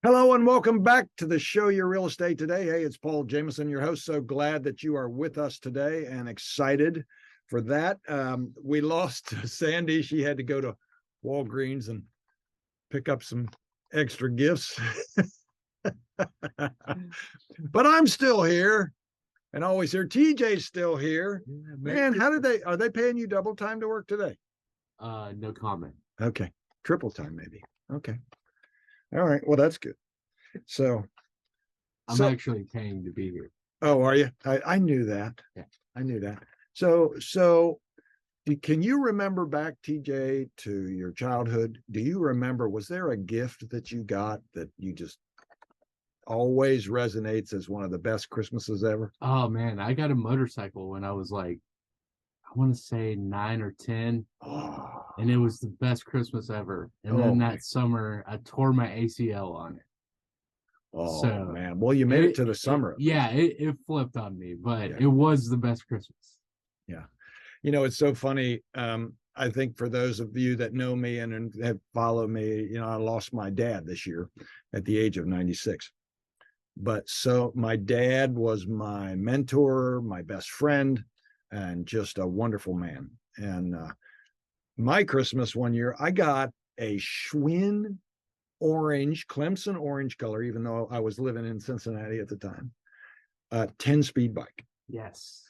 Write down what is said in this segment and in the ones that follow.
Hello and welcome back to the show, Your Real Estate Today. Hey, it's Paul Jameson, your host. So glad that you are with us today and excited for that. We lost Sandy. She had to go to Walgreens and pick up some extra gifts. But I'm still here and always here. TJ's still here. Man, are they paying you double time to work today? No comment. Okay. Triple time, maybe. Okay. All right. Well, that's good. So I'm actually paying to be here. Oh, are you? I knew that. Yeah. I knew that. So can you remember back, TJ, to your childhood? Do you remember, was there a gift that you got that you just always resonates as one of the best Christmases ever? Oh man, I got a motorcycle when I was like, I want to say 9 or 10. Oh. And it was the best Christmas ever. And then that summer, I tore my ACL on it. Oh, so, man. Well, you made it to the summer. It flipped on me, but it was the best Christmas. Yeah. You know, it's so funny. I think for those of you that know me and have followed me, I lost my dad this year at the age of 96. But so my dad was my mentor, my best friend, and just a wonderful man. And my Christmas one year, I got a Schwinn orange, Clemson orange color, even though I was living in Cincinnati at the time, 10-speed bike. Yes.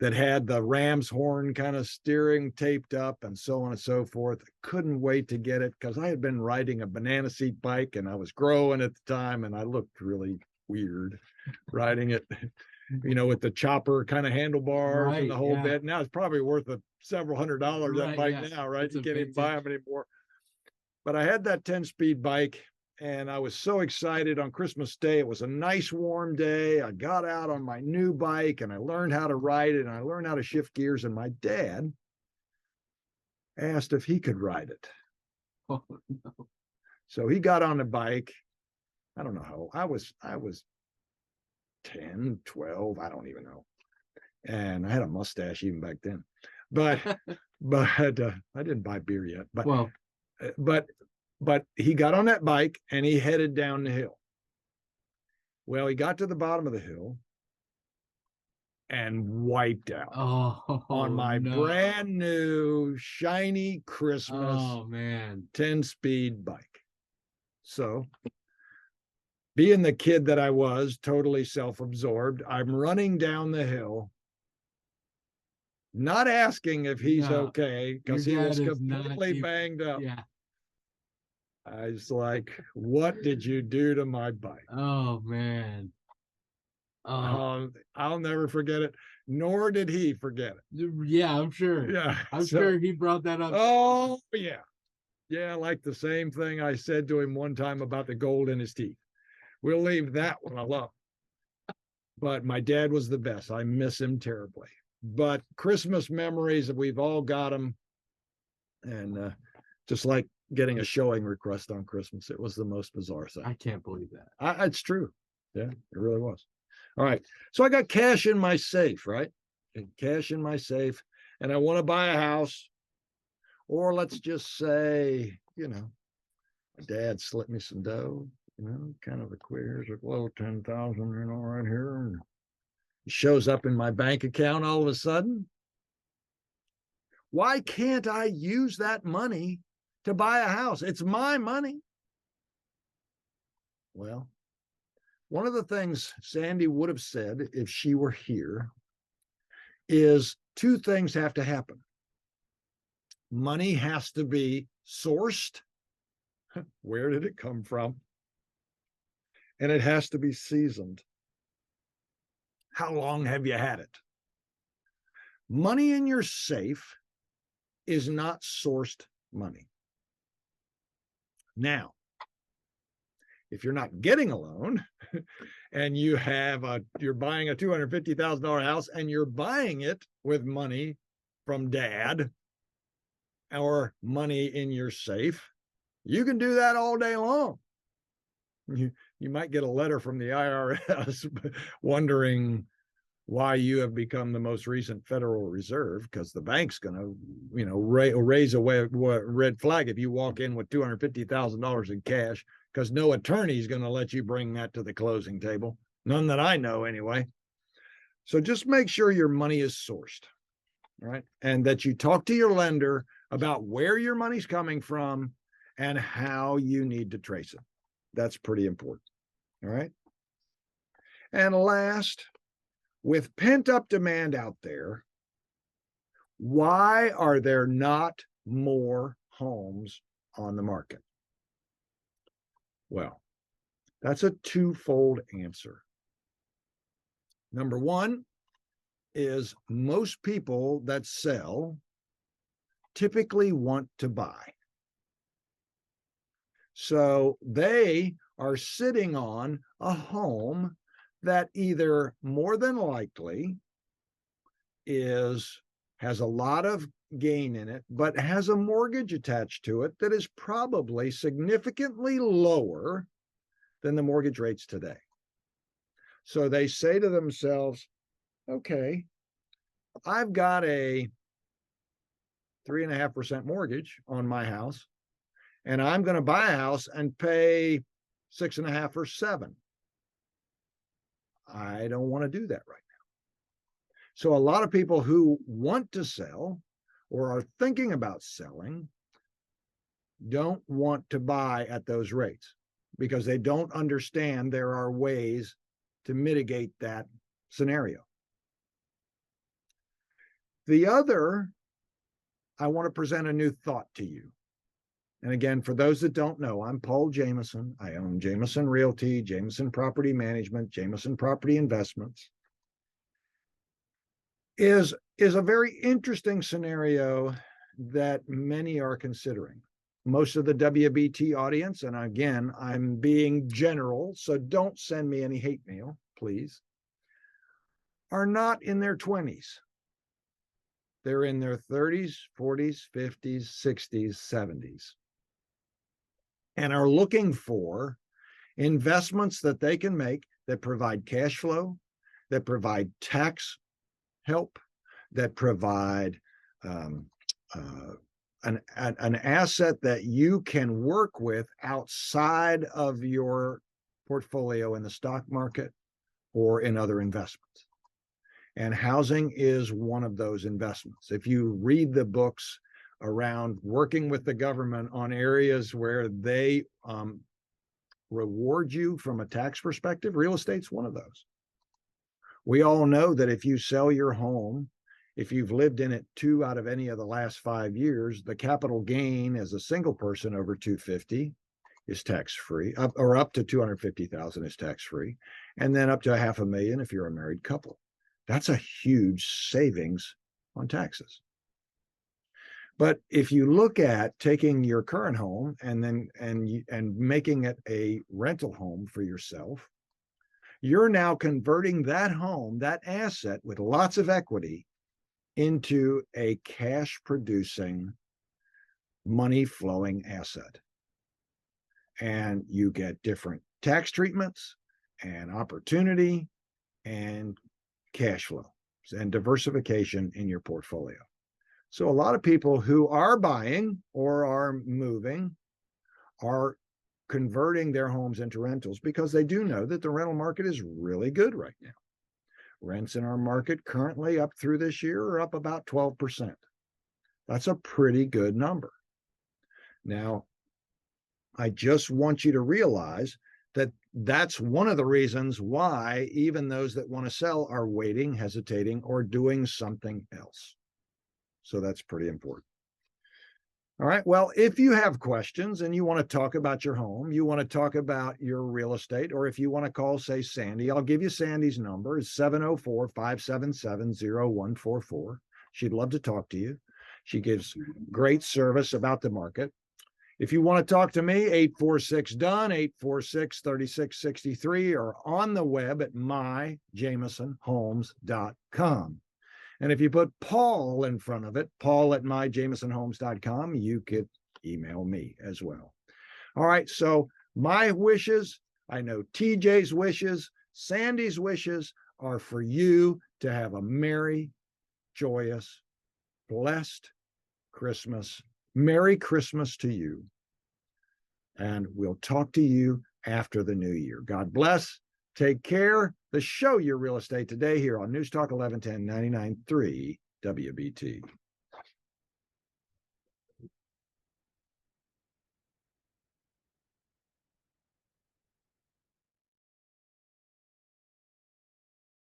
That had the ram's horn kind of steering taped up and so on and so forth. Couldn't wait to get it because I had been riding a banana seat bike and I was growing at the time and I looked really weird riding it, with the chopper kind of handlebars and the whole bit. Now it's probably worth several $100 that bike now, right? You can't even buy them anymore. But I had that 10-speed bike and I was so excited on Christmas Day. It was a nice warm day. I got out on my new bike and I learned how to ride it and I learned how to shift gears. And my dad asked if he could ride it. Oh, no. So he got on the bike. I don't know how I was 10, 12. I don't even know. And I had a mustache even back then, but I didn't buy beer yet, but he got on that bike and he headed down the hill. Well, he got to the bottom of the hill and wiped out on my brand new shiny Christmas 10-speed bike. So being the kid that I was, totally self-absorbed, I'm running down the hill, not asking if he's okay because he was completely banged up. Yeah. I was like, what did you do to my bike? Oh, man. I'll never forget it, nor did he forget it. Yeah, I'm sure. Yeah. I'm sure he brought that up. Oh, yeah. Yeah, like the same thing I said to him one time about the gold in his teeth. We'll leave that one alone. But my dad was the best. I miss him terribly. But Christmas memories, we've all got them. And just like getting a showing request on Christmas, it was the most bizarre thing. I can't believe that. It's true. Yeah, it really was. All right. So I got cash in my safe, right? Cash in my safe. And I want to buy a house. Or let's just say, my dad slipped me some dough. Kind of here's a little 10,000, right here. And it shows up in my bank account all of a sudden. Why can't I use that money to buy a house? It's my money. Well, one of the things Sandy would have said if she were here is two things have to happen. Money has to be sourced. Where did it come from? And it has to be seasoned. How long have you had it? Money in your safe is not sourced money. Now, if you're not getting a loan and you're buying a $250,000 house and you're buying it with money from dad or money in your safe, you can do that all day long. You might get a letter from the IRS wondering why you have become the most recent Federal Reserve, because the bank's going to, raise a red flag if you walk in with $250,000 in cash because no attorney is going to let you bring that to the closing table. None that I know anyway. So just make sure your money is sourced, right? And that you talk to your lender about where your money's coming from and how you need to trace it. That's pretty important. All right. And last, with pent up demand out there, why are there not more homes on the market? Well, that's a twofold answer. Number one is most people that sell typically want to buy. So they are sitting on a home that either more than likely has a lot of gain in it, but has a mortgage attached to it that is probably significantly lower than the mortgage rates today. So they say to themselves, okay, I've got a 3.5% mortgage on my house, and I'm going to buy a house and pay 6.5 or 7. I don't want to do that right now. So a lot of people who want to sell or are thinking about selling don't want to buy at those rates because they don't understand there are ways to mitigate that scenario. The other, I want to present a new thought to you. And again, for those that don't know, I'm Paul Jameson. I own Jameson Realty, Jameson Property Management, Jameson Property Investments. Is a very interesting scenario that many are considering. Most of the WBT audience, and again, I'm being general, so don't send me any hate mail, please, are not in their 20s. They're in their 30s, 40s, 50s, 60s, 70s, and are looking for investments that they can make that provide cash flow, that provide tax help, that provide an asset that you can work with outside of your portfolio in the stock market or in other investments. And housing is one of those investments. If you read the books around working with the government on areas where they reward you from a tax perspective, real estate's one of those. We all know that if you sell your home, if you've lived in it 2 out of any of the last 5 years, the capital gain as a single person over 250 is tax-free, up to 250,000 is tax-free, and then up to $500,000 if you're a married couple. That's a huge savings on taxes. But if you look at taking your current home and making it a rental home for yourself, you're now converting that home, that asset with lots of equity, into a cash producing, money flowing asset. And you get different tax treatments and opportunity and cash flow and diversification in your portfolio. So a lot of people who are buying or are moving are converting their homes into rentals because they do know that the rental market is really good right now. Rents in our market currently up through this year are up about 12%. That's a pretty good number. Now, I just want you to realize that that's one of the reasons why even those that want to sell are waiting, hesitating, or doing something else. So that's pretty important. All right. Well, if you have questions and you want to talk about your home, you want to talk about your real estate, or if you want to call, say, Sandy, I'll give you Sandy's number. It's 704-577-0144. She'd love to talk to you. She gives great service about the market. If you want to talk to me, 846-DONE, 846-3663, or on the web at myjamesonhomes.com. And if you put Paul in front of it, Paul at myjamesonhomes.com, you could email me as well. All right, so my wishes, I know TJ's wishes, Sandy's wishes are for you to have a merry, joyous, blessed Christmas. Merry Christmas to you. And we'll talk to you after the new year. God bless. Take care. The show Your Real Estate Today here on News Talk 1110 99.3 WBT.